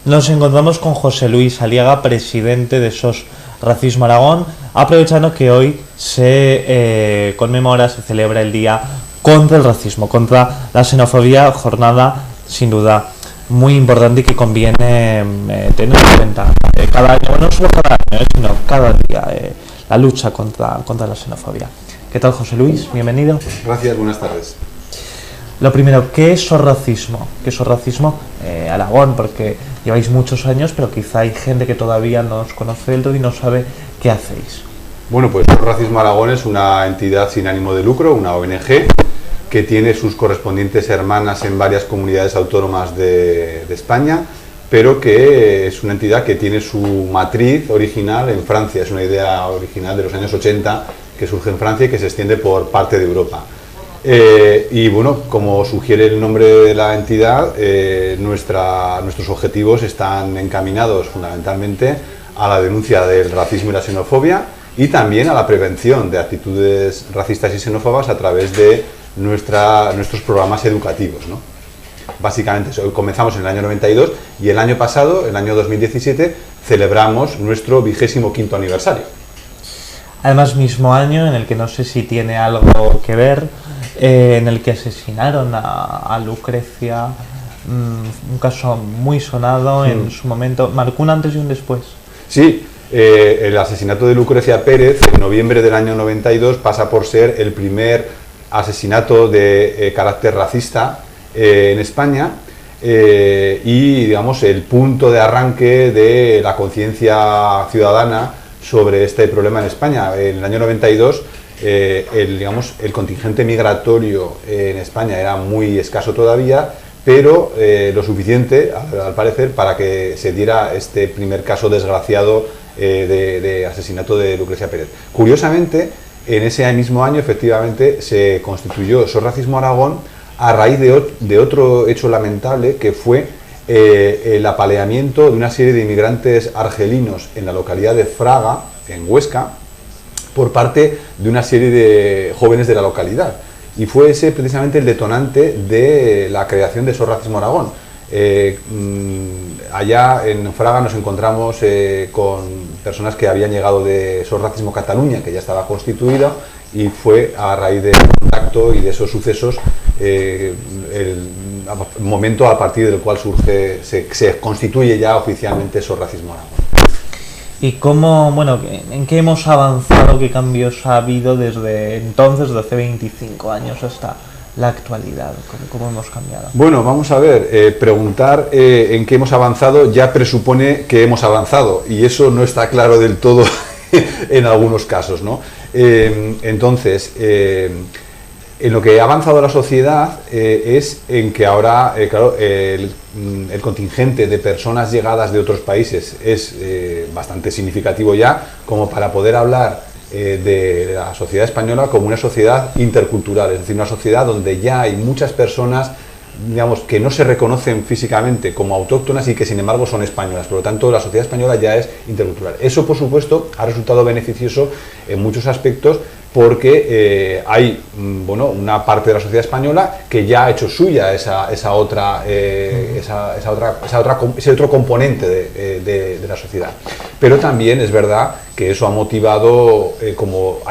Nos encontramos con José Luis Aliaga, presidente de SOS Racismo Aragón, aprovechando que hoy se conmemora, se celebra el Día contra el Racismo, contra la Xenofobia, jornada sin duda muy importante y que conviene tener en cuenta cada año, no solo cada año, sino cada día, la lucha contra la xenofobia. ¿Qué tal, José Luis? Bienvenido. Gracias, buenas tardes. Lo primero, ¿qué es SOS Racismo? ¿Qué es SOS Racismo Aragón? Porque lleváis muchos años, pero quizá hay gente que todavía no os conoce del todo y no sabe qué hacéis. Bueno, pues SOS Racismo Aragón es una entidad sin ánimo de lucro, una ONG, que tiene sus correspondientes hermanas en varias comunidades autónomas de España, pero que es una entidad que tiene su matriz original en Francia. Es una idea original de los años 80 que surge en Francia y que se extiende por parte de Europa. Y bueno, como sugiere el nombre de la entidad, nuestros objetivos están encaminados fundamentalmente a la denuncia del racismo y la xenofobia y también a la prevención de actitudes racistas y xenófobas a través de nuestros programas educativos, ¿no? Básicamente, comenzamos en el año 92 y el año pasado, el año 2017, celebramos nuestro 25º aniversario. Además, mismo año en el que no sé si tiene algo que ver, en el que asesinaron a Lucrecia, un caso muy sonado en su momento, marcó un antes y un después. Sí, el asesinato de Lucrecia Pérez en noviembre del año 92 pasa por ser el primer asesinato de carácter racista en España y, digamos, el punto de arranque de la conciencia ciudadana sobre este problema en España. En el año 92 el contingente migratorio en España era muy escaso todavía, pero lo suficiente, al parecer, para que se diera este primer caso desgraciado de asesinato de Lucrecia Pérez. Curiosamente, en ese mismo año, efectivamente, se constituyó SOS Racismo Aragón a raíz de otro hecho lamentable, que fue el apaleamiento de una serie de inmigrantes argelinos en la localidad de Fraga, en Huesca, por parte de una serie de jóvenes de la localidad. Y fue ese precisamente el detonante de la creación de SOS Racismo Aragón. Allá en Fraga nos encontramos con personas que habían llegado de SOS Racismo Cataluña, que ya estaba constituida, y fue a raíz del contacto y de esos sucesos el momento a partir del cual se constituye ya oficialmente SOS Racismo Aragón. ¿Y cómo, bueno, en qué hemos avanzado, qué cambios ha habido desde entonces, desde hace 25 años hasta la actualidad? ¿Cómo hemos cambiado? Bueno, vamos a ver, preguntar en qué hemos avanzado ya presupone que hemos avanzado, y eso no está claro del todo en algunos casos, ¿no? Entonces, en lo que ha avanzado la sociedad es en que ahora, claro, el contingente de personas llegadas de otros países es bastante significativo ya, como para poder hablar de la sociedad española como una sociedad intercultural, es decir, una sociedad donde ya hay muchas personas, digamos, que no se reconocen físicamente como autóctonas y que sin embargo son españolas. Por lo tanto, la sociedad española ya es intercultural. Eso, por supuesto, ha resultado beneficioso en muchos aspectos, porque hay una parte de la sociedad española que ya ha hecho suya ese otro componente de la sociedad. Pero también es verdad que eso ha motivado, como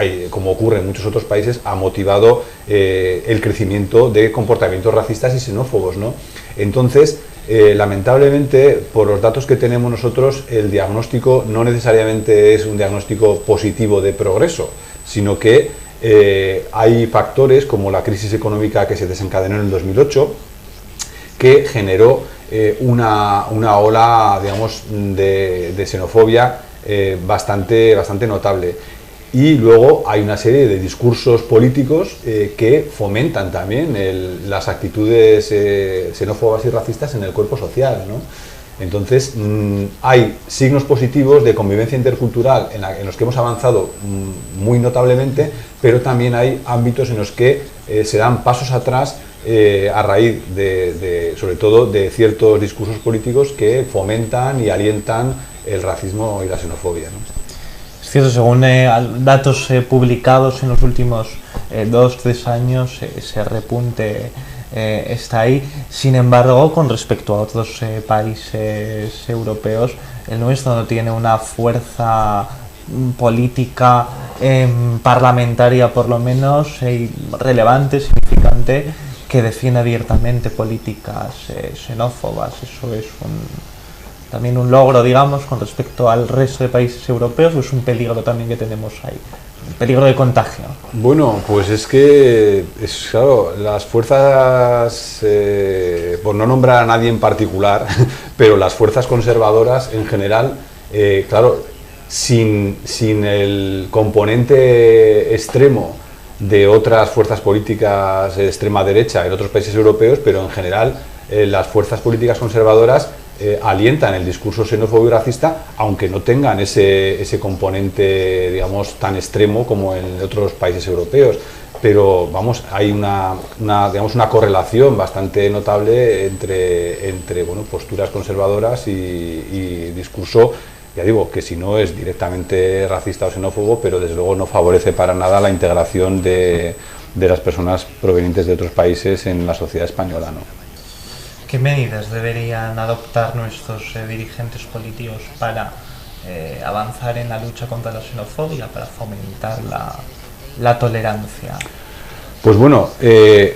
ocurre en muchos otros países, ha motivado el crecimiento de comportamientos racistas y xenófobos, ¿no? Entonces, lamentablemente, por los datos que tenemos nosotros, el diagnóstico no necesariamente es un diagnóstico positivo de progreso, sino que hay factores como la crisis económica que se desencadenó en el 2008, que generó una ola, digamos, de xenofobia bastante notable. Y luego hay una serie de discursos políticos que fomentan también las actitudes xenófobas y racistas en el cuerpo social, ¿no? Entonces, hay signos positivos de convivencia intercultural en los que hemos avanzado muy notablemente, pero también hay ámbitos en los que se dan pasos atrás a raíz sobre todo de ciertos discursos políticos que fomentan y alientan el racismo y la xenofobia, ¿no? Es cierto, según datos publicados en los últimos 2-3 años, ese repunte está ahí. Sin embargo, con respecto a otros países europeos, el nuestro no tiene una fuerza política parlamentaria, por lo menos, relevante, significante, que defiende abiertamente políticas xenófobas. Eso es también un logro, digamos, con respecto al resto de países europeos, o es un peligro también que tenemos ahí, un peligro de contagio. Bueno, pues es que, claro, las fuerzas, por no nombrar a nadie en particular, pero las fuerzas conservadoras en general, claro, sin el componente extremo de otras fuerzas políticas de extrema derecha en otros países europeos, pero en general las fuerzas políticas conservadoras alientan el discurso xenófobo y racista, aunque no tengan ese componente, digamos, tan extremo como en otros países europeos. Pero vamos, hay una correlación bastante notable entre bueno, posturas conservadoras y discurso, ya digo, que si no es directamente racista o xenófobo, pero desde luego no favorece para nada la integración de las personas provenientes de otros países en la sociedad española, ¿no? ¿Qué medidas deberían adoptar nuestros dirigentes políticos para avanzar en la lucha contra la xenofobia, para fomentar la tolerancia? Pues bueno,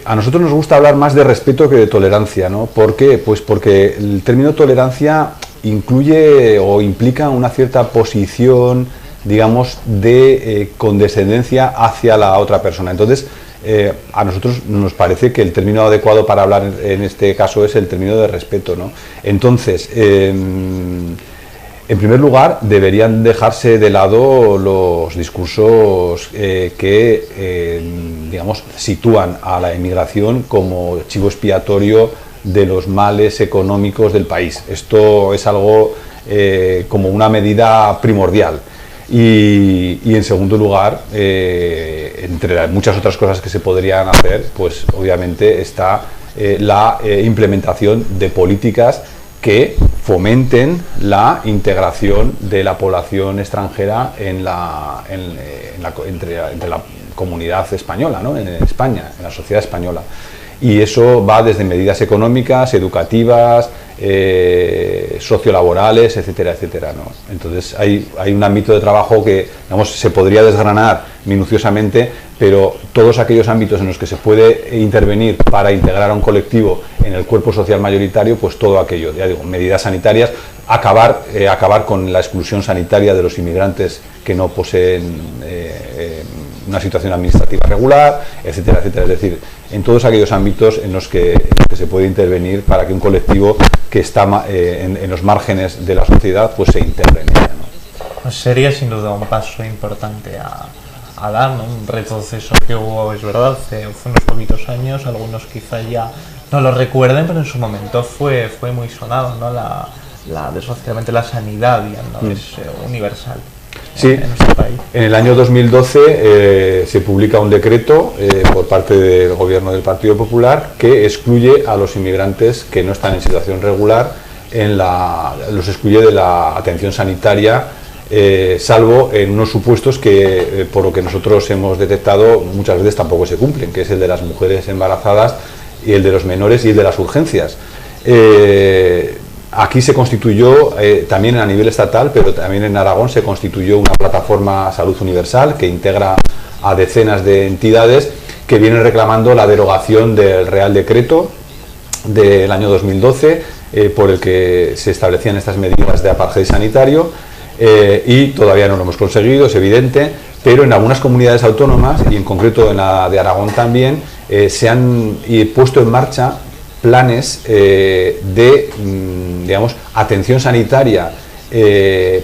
a nosotros nos gusta hablar más de respeto que de tolerancia, ¿no? ¿Por qué? Pues porque el término tolerancia incluye o implica una cierta posición, digamos, de condescendencia hacia la otra persona. Entonces, a nosotros nos parece que el término adecuado para hablar en este caso es el término de respeto, ¿no? Entonces, en primer lugar, deberían dejarse de lado los discursos que, digamos, sitúan a la inmigración como chivo expiatorio de los males económicos del país. Esto es algo como una medida primordial. Y en segundo lugar, entre muchas otras cosas que se podrían hacer, pues obviamente está la implementación de políticas que fomenten la integración de la población extranjera entre la comunidad española, ¿no? En España, en la sociedad española. Y eso va desde medidas económicas, educativas, sociolaborales, etcétera, etcétera, ¿no? Entonces hay un ámbito de trabajo que, digamos, se podría desgranar minuciosamente, pero todos aquellos ámbitos en los que se puede intervenir para integrar a un colectivo en el cuerpo social mayoritario, pues todo aquello, ya digo, medidas sanitarias, acabar con la exclusión sanitaria de los inmigrantes que no poseen una situación administrativa regular, etcétera, etcétera. Es decir, en todos aquellos ámbitos en los que se puede intervenir para que un colectivo que está en los márgenes de la sociedad pues se integre en ella, ¿no? Pues sería sin duda un paso importante a dar, ¿no? Un retroceso que hubo, es verdad, hace unos poquitos años, algunos quizá ya no lo recuerden, pero en su momento fue muy sonado, ¿no? Desgraciadamente la sanidad ya no es universal. Sí, en el año 2012 se publica un decreto por parte del gobierno del Partido Popular que excluye a los inmigrantes que no están en situación regular, los excluye de la atención sanitaria, salvo en unos supuestos que, por lo que nosotros hemos detectado, muchas veces tampoco se cumplen, que es el de las mujeres embarazadas y el de los menores y el de las urgencias. Aquí se constituyó, también a nivel estatal, pero también en Aragón se constituyó una plataforma Salud Universal que integra a decenas de entidades que vienen reclamando la derogación del Real Decreto del año 2012 por el que se establecían estas medidas de apartheid sanitario y todavía no lo hemos conseguido, es evidente, pero en algunas comunidades autónomas y en concreto en la de Aragón también se han puesto en marcha planes de, digamos, atención sanitaria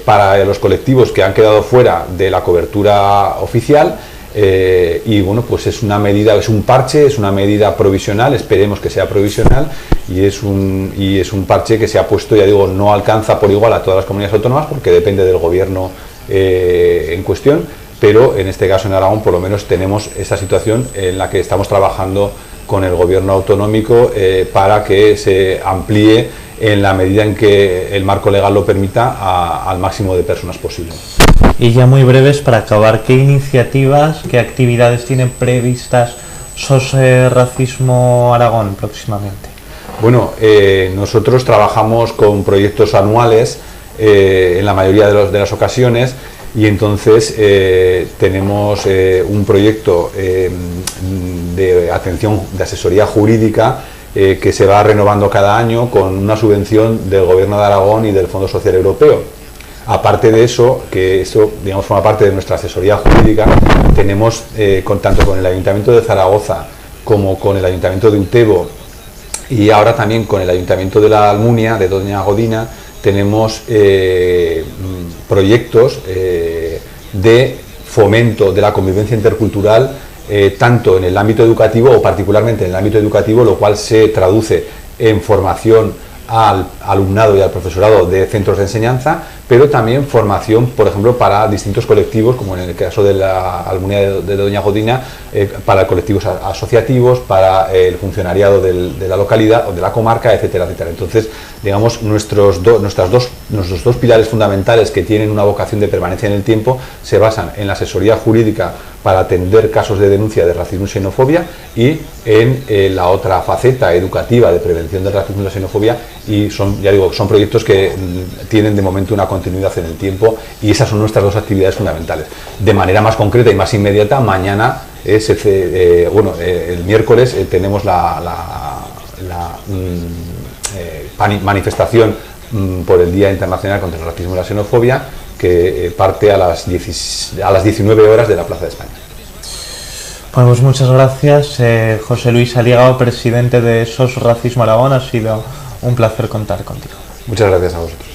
para los colectivos que han quedado fuera de la cobertura oficial y bueno, pues es una medida, es un parche, es una medida provisional, esperemos que sea provisional y es un parche que se ha puesto, ya digo, no alcanza por igual a todas las comunidades autónomas porque depende del gobierno en cuestión, pero en este caso en Aragón por lo menos tenemos esta situación en la que estamos trabajando con el gobierno autonómico para que se amplíe en la medida en que el marco legal lo permita al máximo de personas posible. Y ya muy breves para acabar, ¿qué iniciativas, qué actividades tienen previstas SOS Racismo Aragón próximamente? Bueno, nosotros trabajamos con proyectos anuales en la mayoría de las ocasiones, y entonces tenemos un proyecto de atención, de asesoría jurídica que se va renovando cada año con una subvención del Gobierno de Aragón y del Fondo Social Europeo. Aparte de eso, que esto, digamos, forma parte de nuestra asesoría jurídica, tenemos tanto con el Ayuntamiento de Zaragoza como con el Ayuntamiento de Utebo, y ahora también con el Ayuntamiento de la Almunia, de Doña Godina, tenemos proyectos de fomento de la convivencia intercultural, tanto en el ámbito educativo o particularmente en el ámbito educativo, lo cual se traduce en formación al alumnado y al profesorado de centros de enseñanza, pero también formación, por ejemplo, para distintos colectivos, como en el caso de la Almunia de Doña Godina, para colectivos asociativos, para el funcionariado de la localidad o de la comarca, etcétera, etcétera. Entonces, digamos, nuestros dos pilares fundamentales, que tienen una vocación de permanencia en el tiempo, se basan en la asesoría jurídica para atender casos de denuncia de racismo y xenofobia, y en la otra faceta educativa de prevención del racismo y la xenofobia, y son, ya digo, son proyectos que tienen de momento una continuidad en el tiempo, y esas son nuestras dos actividades fundamentales. De manera más concreta y más inmediata, mañana el miércoles tenemos la manifestación por el Día Internacional contra el Racismo y la Xenofobia, que parte a las 19 horas de la Plaza de España. Bueno, pues muchas gracias, José Luis Aliaga, presidente de SOS Racismo Aragón. Ha sido un placer contar contigo. Muchas gracias a vosotros.